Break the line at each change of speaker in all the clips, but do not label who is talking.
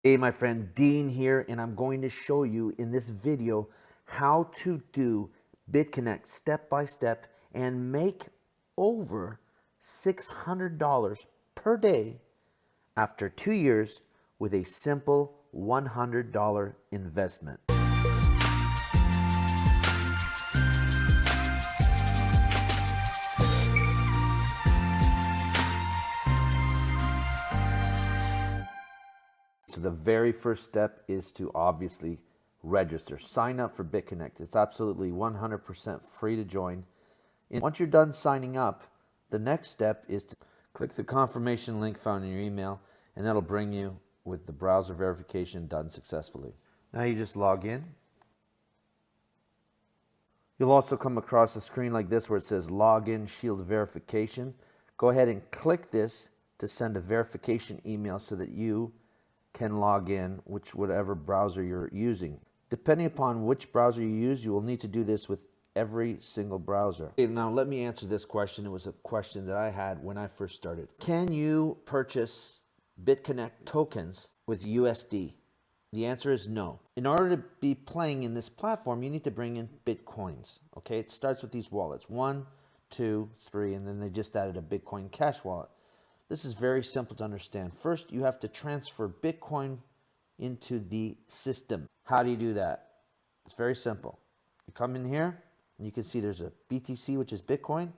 Hey, my friend Dean here, and I'm going to show you in this video how to do Bitconnect step by step and make over $600 per day after 2 years with a simple $100 investment. So the very first step is to obviously register. Sign up for Bitconnect. It's absolutely 100% free to join. And once you're done signing up, the next step is to click the confirmation link found in your email, and that'll bring you with the browser verification done successfully. Now you just log in. You'll also come across a screen like this where it says Login Shield Verification. Go ahead and click this to send a verification email so that you can log in whatever browser you're using. Depending upon which browser you use, you will need to do this with every single browser. Okay, now let me answer this question. It was a question that I had when I first started. Can you purchase Bitconnect tokens with USD? The answer is no. In order to be playing in this platform, you need to bring in Bitcoins. Okay, it starts with these wallets, 1, 2, 3, and then they just added a Bitcoin Cash wallet. This is very simple to understand. First, you have to transfer Bitcoin into the system. How do you do that? It's very simple. You come in here and you can see there's a BTC, which is Bitcoin,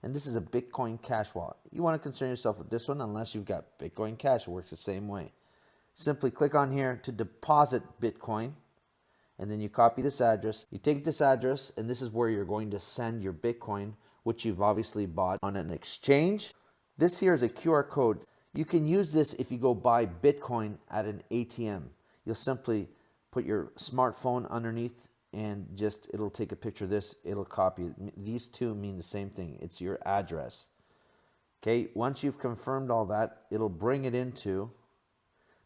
and this is a Bitcoin Cash wallet. You want to concern yourself with this one unless you've got Bitcoin Cash. It works the same way. Simply click on here to deposit Bitcoin, and then you copy this address. You take this address, and this is where you're going to send your Bitcoin, which you've obviously bought on an exchange. This here is a QR code. You can use this if you go buy Bitcoin at an ATM. You'll simply put your smartphone underneath and just, it'll take a picture of this, it'll copy it. These two mean the same thing. It's your address. Okay, once you've confirmed all that, it'll bring it into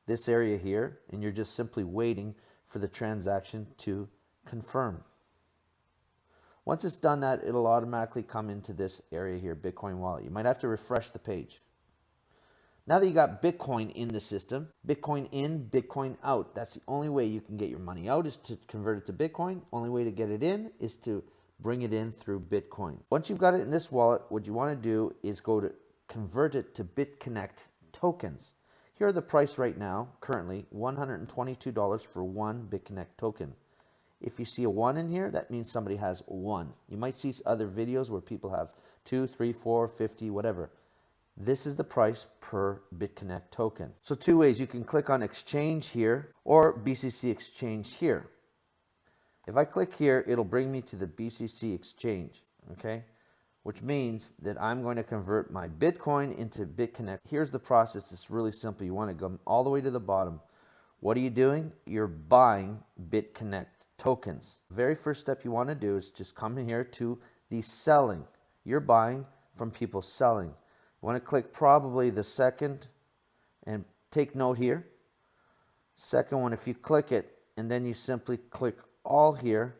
this area here, and you're just simply waiting for the transaction to confirm. Once it's done that, it'll automatically come into this area here, Bitcoin wallet. You might have to refresh the page. Now that you got Bitcoin in the system, Bitcoin in, Bitcoin out. That's the only way you can get your money out, is to convert it to Bitcoin. Only way to get it in is to bring it in through Bitcoin. Once you've got it in this wallet, what you want to do is go to convert it to Bitconnect tokens. Here are the price right now, currently $122 for one Bitconnect token. If you see a 1 in here, that means somebody has 1. You might see other videos where people have 2, 3, 4, 50, whatever. This is the price per Bitconnect token. So two ways. You can click on exchange here or BCC exchange here. If I click here, it'll bring me to the BCC exchange, okay? Which means that I'm going to convert my Bitcoin into Bitconnect. Here's the process. It's really simple. You want to go all the way to the bottom. What are you doing? You're buying Bitconnect tokens. Very first step you want to do is just come in here to the selling. You're buying from people selling. You want to click probably the second, and take note here. Second one, if you click it and then you simply click all here,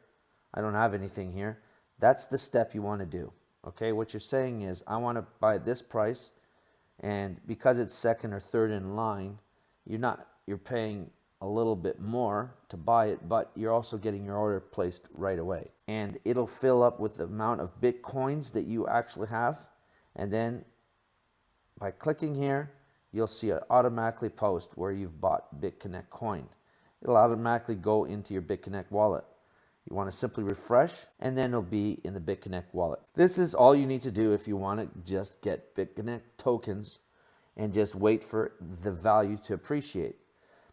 I don't have anything here, that's the step you want to do. Okay, what you're saying is, I want to buy at this price, and because it's second or third in line, you're paying a little bit more to buy it, but you're also getting your order placed right away. And it'll fill up with the amount of Bitcoins that you actually have. And then by clicking here, you'll see it automatically post where you've bought Bitconnect coin. It'll automatically go into your Bitconnect wallet. You want to simply refresh, and then it'll be in the Bitconnect wallet. This is all you need to do if you want to just get Bitconnect tokens and just wait for the value to appreciate.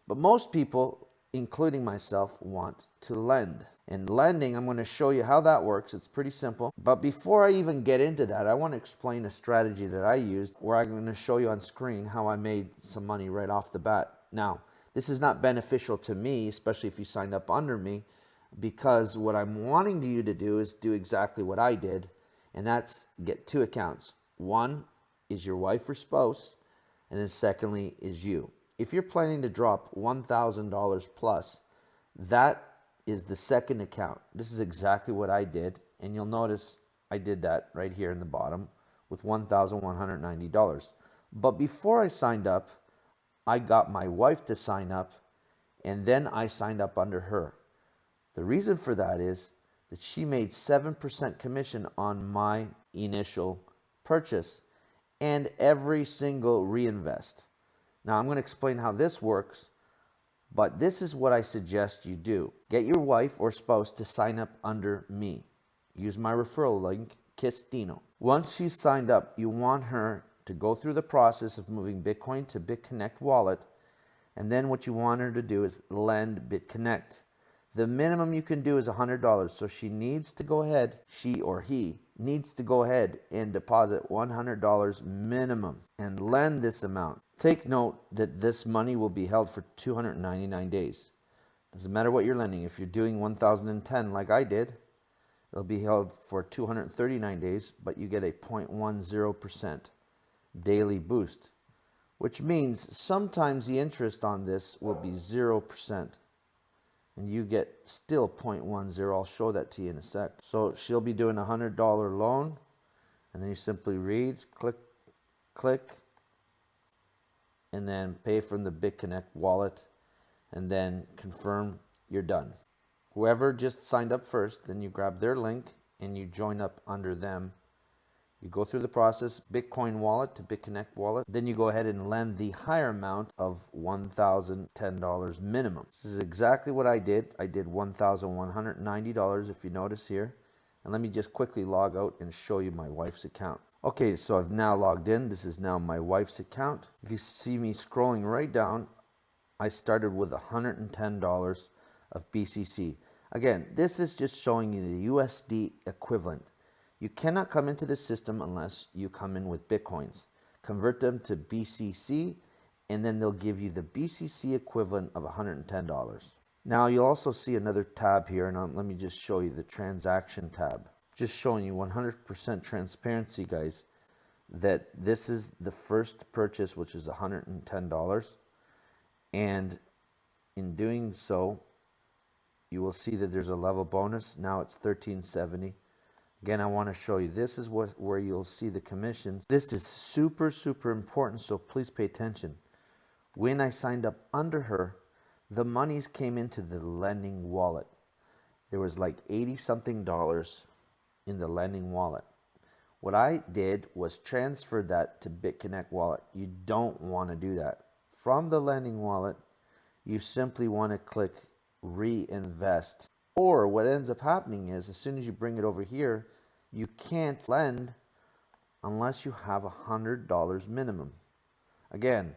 But most people, including myself, want to lend. And lending, I'm going to show you how that works. It's pretty simple. But before I even get into that, I want to explain a strategy that I used, where I'm going to show you on screen how I made some money right off the bat. Now, this is not beneficial to me, especially if you signed up under me, because what I'm wanting you to do is do exactly what I did, and that's get 2 accounts. One is your wife or spouse, and then secondly is you. If you're planning to drop $1,000 plus, that is the second account. This is exactly what I did, and you'll notice I did that right here in the bottom with $1,190. But before I signed up, I got my wife to sign up and then I signed up under her. The reason for that is that she made 7% commission on my initial purchase and every single reinvest. Now I'm going to explain how this works, but this is what I suggest you do. Get your wife or spouse to sign up under me. Use my referral link, Kistino. Once she's signed up, you want her to go through the process of moving Bitcoin to Bitconnect wallet, and then what you want her to do is lend Bitconnect. The minimum you can do is $100, so she or he needs to go ahead and deposit $100 minimum and lend this amount. Take note that this money will be held for 299 days. Doesn't matter what you're lending. If you're doing 1,010 like I did, it'll be held for 239 days, but you get a 0.10% daily boost, which means sometimes the interest on this will be 0%. And you get still 0.10. I'll show that to you in a sec. So she'll be doing a $100 loan, and then you simply read, click, and then pay from the Bitconnect wallet, and then confirm you're done. Whoever just signed up first, then you grab their link and you join up under them. You go through the process, Bitcoin wallet to Bitconnect wallet. Then you go ahead and lend the higher amount of $1,010 minimum. This is exactly what I did. I did $1,190 if you notice here. And let me just quickly log out and show you my wife's account. Okay, so I've now logged in. This is now my wife's account. If you see me scrolling right down, I started with $110 of BCC. Again, this is just showing you the USD equivalent. You cannot come into the system unless you come in with Bitcoins. Convert them to BCC, and then they'll give you the BCC equivalent of $110. Now you'll also see another tab here, and let me just show you the transaction tab. Just showing you 100% transparency, guys, that this is the first purchase, which is $110. And in doing so, you will see that there's a level bonus. Now it's $13.70. Again, I want to show you, this is where you'll see the commissions. This is super, super important, so please pay attention. When I signed up under her, the monies came into the lending wallet. There was like 80 something dollars in the lending wallet. What I did was transfer that to Bitconnect wallet. You don't want to do that. From the lending wallet, you simply want to click Reinvest. Or what ends up happening is, as soon as you bring it over here, you can't lend unless you have $100 minimum. Again,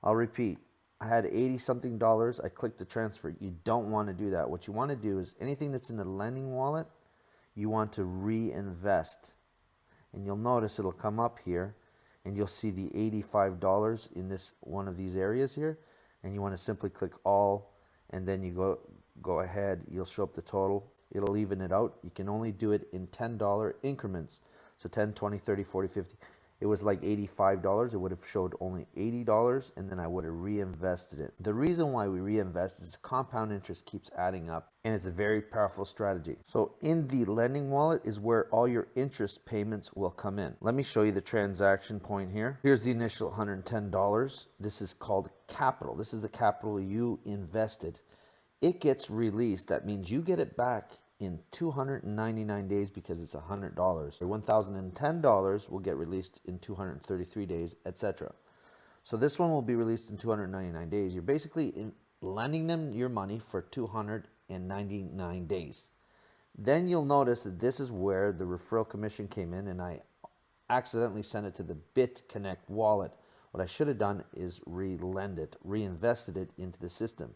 I'll repeat, I had 80 something dollars. I clicked the transfer. You don't want to do that. What you want to do is anything that's in the lending wallet, you want to reinvest. And you'll notice it'll come up here and you'll see the $85 in this one of these areas here. And you want to simply click all, and then you go ahead, you'll show up the total. It'll even it out. You can only do it in $10 increments. So 10, 20, 30, 40, 50. It was like $85. It would have showed only $80, and then I would have reinvested it. The reason why we reinvest is compound interest keeps adding up, and it's a very powerful strategy. So in the lending wallet is where all your interest payments will come in. Let me show you the transaction point here. Here's the initial $110. This is called capital. This is the capital you invested. It gets released. That means you get it back in 299 days because it's $100. $1,010 will get released in 233 days, etc. So this one will be released in 299 days. You're basically lending them your money for 299 days. Then you'll notice that this is where the referral commission came in, and I accidentally sent it to the Bitconnect wallet. What I should have done is reinvested it into the system.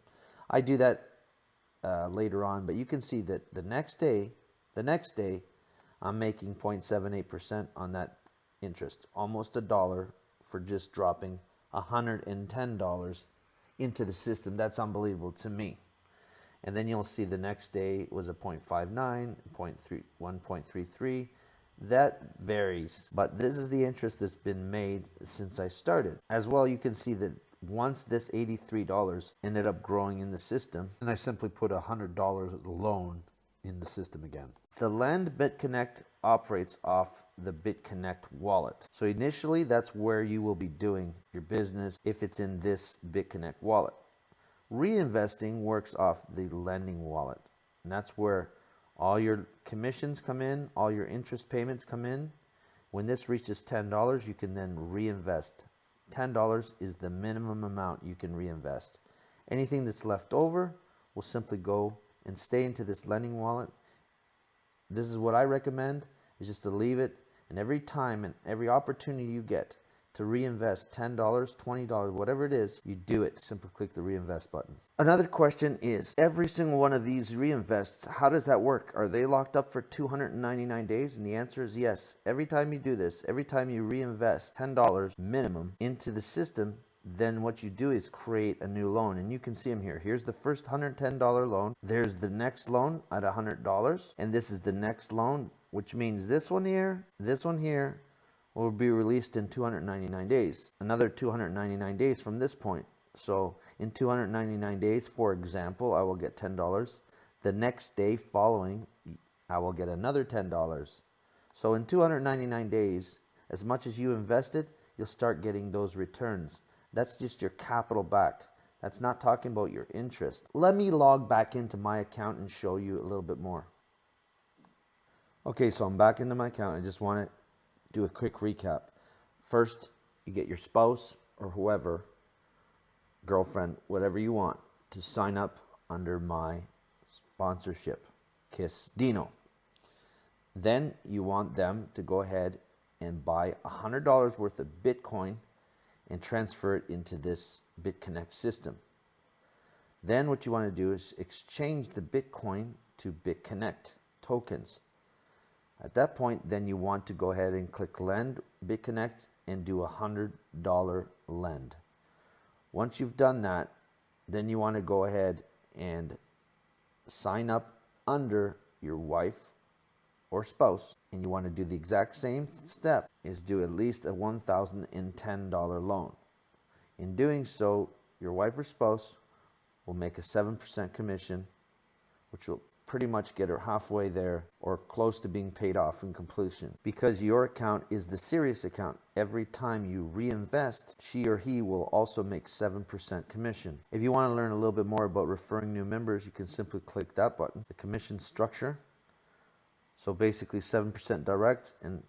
I do that later on, but you can see that the next day, I'm making 0.78% on that interest, almost $1 for just dropping $110 into the system. That's unbelievable to me. And then you'll see the next day was a 0.59, 1.33. That varies, but this is the interest that's been made since I started. As well, you can see that once this $83 ended up growing in the system, and I simply put $100 loan in the system again. The Lend Bitconnect operates off the Bitconnect wallet. So initially, that's where you will be doing your business if it's in this Bitconnect wallet. Reinvesting works off the lending wallet, and that's where all your commissions come in, all your interest payments come in. When this reaches $10, you can then reinvest. $10 is the minimum amount you can reinvest. Anything that's left over will simply go and stay into this lending wallet. This is what I recommend, is just to leave it, and every time and every opportunity you get to reinvest $10, $20, whatever it is, you do it. Simply click the reinvest button. Another question is, every single one of these reinvests, how does that work? Are they locked up for 299 days? And the answer is yes. Every time you do this, every time you reinvest $10 minimum into the system, then what you do is create a new loan. And you can see them here. Here's the first $110 loan. There's the next loan at $100. And this is the next loan, which means this one here will be released in 299 days. Another 299 days from this point. So in 299 days, for example, I will get $10. The next day following, I will get another $10. So in 299 days, as much as you invested, you'll start getting those returns. That's just your capital back. That's not talking about your interest. Let me log back into my account and show you a little bit more. Okay, so I'm back into my account. I just want to do a quick recap. First, you get your spouse or whoever, girlfriend, whatever you want, to sign up under my sponsorship, Kiss Dino. Then you want them to go ahead and buy $100 worth of Bitcoin and transfer it into this Bitconnect system. Then what you want to do is exchange the Bitcoin to Bitconnect tokens. At that point, then you want to go ahead and click Lend Bitconnect and do $100 lend. Once you've done that, then you want to go ahead and sign up under your wife or spouse, and you want to do the exact same step, is do at least a $1,010 loan. In doing so, your wife or spouse will make a 7% commission, which will pretty much get her halfway there or close to being paid off in completion. Because your account is the serious account, every time you reinvest, she or he will also make 7% commission. If you want to learn a little bit more about referring new members, you can simply click that button. The commission structure. So basically 7% direct, and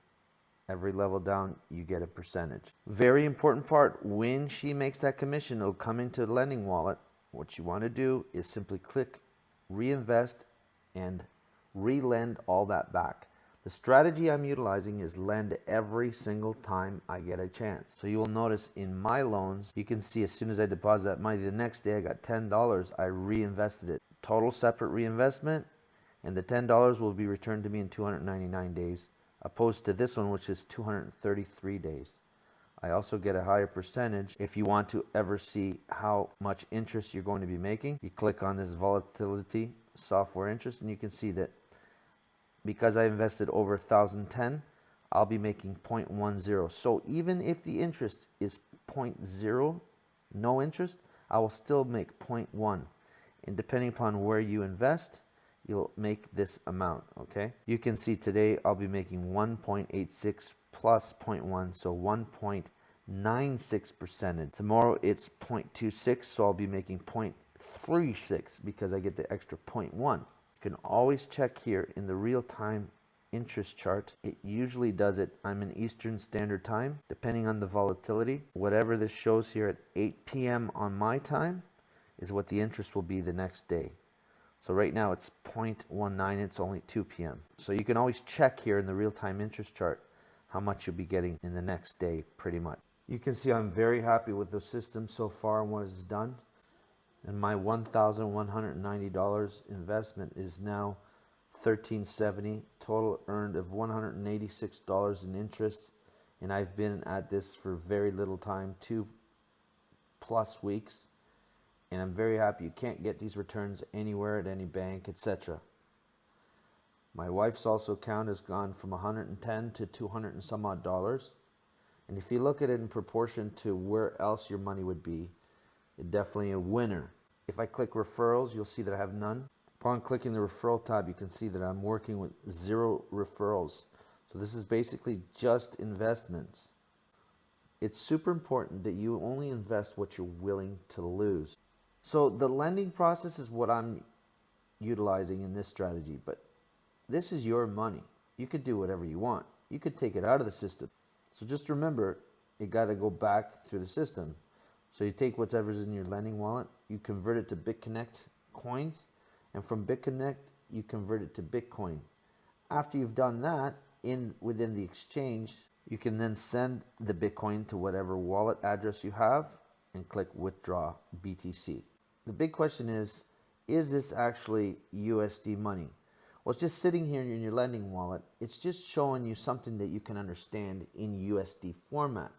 every level down you get a percentage. Very important part, when she makes that commission, it'll come into the lending wallet. What you want to do is simply click reinvest and re-lend all that back. The strategy I'm utilizing is lend every single time I get a chance. So you will notice in my loans, you can see as soon as I deposit that money, the next day I got $10, I reinvested it. Total separate reinvestment, and the $10 will be returned to me in 299 days, opposed to this one, which is 233 days. I also get a higher percentage. If you want to ever see how much interest you're going to be making, you click on this volatility software interest, and you can see that because I invested over 1,010, I'll be making 0.10. So even if the interest is 0.0, no interest, I will still make 0.1. And depending upon where you invest, you'll make this amount, okay? You can see today I'll be making 1.86 plus 0.1, so 1.96%. Tomorrow it's 0.26, so I'll be making 0.36 because I get the extra 0.1. You can always check here in the real-time interest chart. It usually does it. I'm in Eastern Standard Time, depending on the volatility. Whatever this shows here at 8 p.m. on my time is what the interest will be the next day. So right now it's 0.19, it's only 2 p.m. So you can always check here in the real-time interest chart how much you'll be getting in the next day, pretty much. You can see I'm very happy with the system so far and what it's done. And my $1,190 investment is now $1,370, total earned of $186 in interest. And I've been at this for very little time, 2+ weeks. And I'm very happy. You can't get these returns anywhere at any bank, etc. My wife's also account has gone from 110 to 200 and some odd dollars. And if you look at it in proportion to where else your money would be, it's definitely a winner. If I click referrals, you'll see that I have none. Upon clicking the referral tab, you can see that I'm working with 0 referrals. So this is basically just investments. It's super important that you only invest what you're willing to lose. So the lending process is what I'm utilizing in this strategy, but this is your money. You could do whatever you want. You could take it out of the system. So just remember, you got to go back through the system. So you take whatever's in your lending wallet, you convert it to Bitconnect coins, and from Bitconnect, you convert it to Bitcoin. After you've done that, within the exchange, you can then send the Bitcoin to whatever wallet address you have and click withdraw BTC. The big question is this actually USD money? Well, it's just sitting here in your lending wallet. It's just showing you something that you can understand in USD format.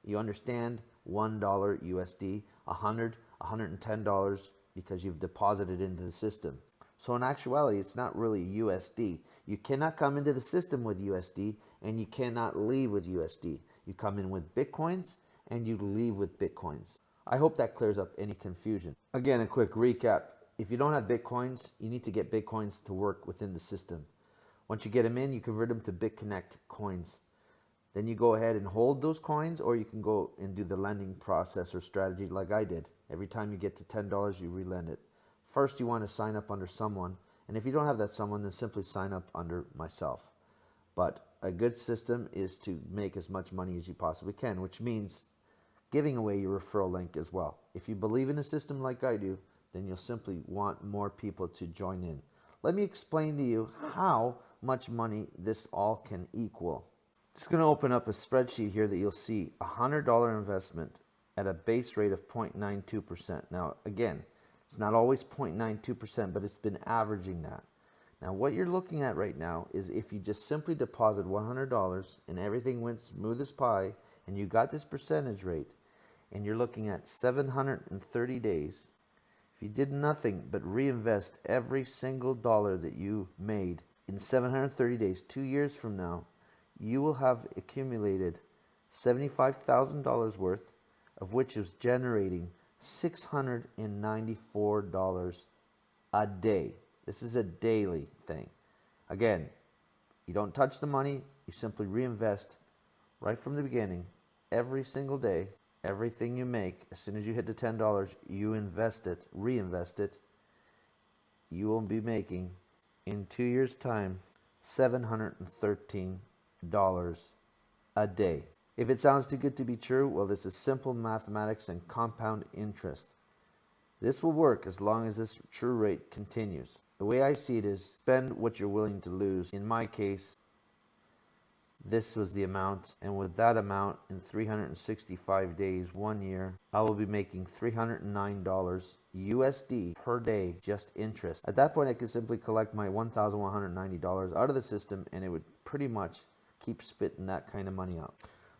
You understand $1 USD, $100, $110 because you've deposited into the system. So in actuality, it's not really USD. You cannot come into the system with USD and you cannot leave with USD. You come in with Bitcoins and you leave with Bitcoins. I hope that clears up any confusion. Again, a quick recap. If you don't have Bitcoins, you need to get Bitcoins to work within the system. Once you get them in, you convert them to Bitconnect coins. Then you go ahead and hold those coins, or you can go and do the lending process or strategy like I did. Every time you get to $10, you relend it. First, you want to sign up under someone. And if you don't have that someone, then simply sign up under myself. But a good system is to make as much money as you possibly can, which means giving away your referral link as well. If you believe in a system like I do, then you'll simply want more people to join in. Let me explain to you how much money this all can equal. Just going to open up a spreadsheet here that you'll see a $100 investment at a base rate of 0.92%. Now, again, it's not always 0.92%, but it's been averaging that. Now, what you're looking at right now is if you just simply deposit $100 and everything went smooth as pie and you got this percentage rate and you're looking at 730 days, if you did nothing but reinvest every single dollar that you made in 730 days, 2 years from now, you will have accumulated $75,000 worth, of which is generating $694 a day. This is a daily thing. Again, you don't touch the money, you simply reinvest right from the beginning, every single day. Everything you make, as soon as you hit the $10, you invest it, reinvest it. You will be making, in 2 years' time, $713 a day. If it sounds too good to be true, well, this is simple mathematics and compound interest. This will work as long as this true rate continues. The way I see it is spend what you're willing to lose. In my case, this was the amount, and with that amount in 365 days, 1 year, I will be making $309 USD per day, just interest. At that point, I could simply collect my $1,190 out of the system, and it would pretty much keep spitting that kind of money out.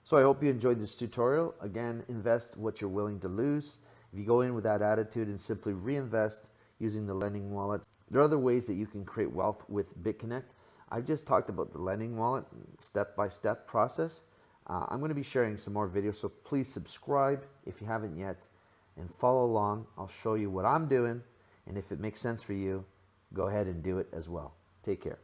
So I hope you enjoyed this tutorial. Again, invest what you're willing to lose. If you go in with that attitude and simply reinvest using the lending wallet, there are other ways that you can create wealth with Bitconnect. I've just talked about the lending wallet, step-by-step process. I'm going to be sharing some more videos, so please subscribe if you haven't yet and follow along. I'll show you what I'm doing, and if it makes sense for you, go ahead and do it as well. Take care.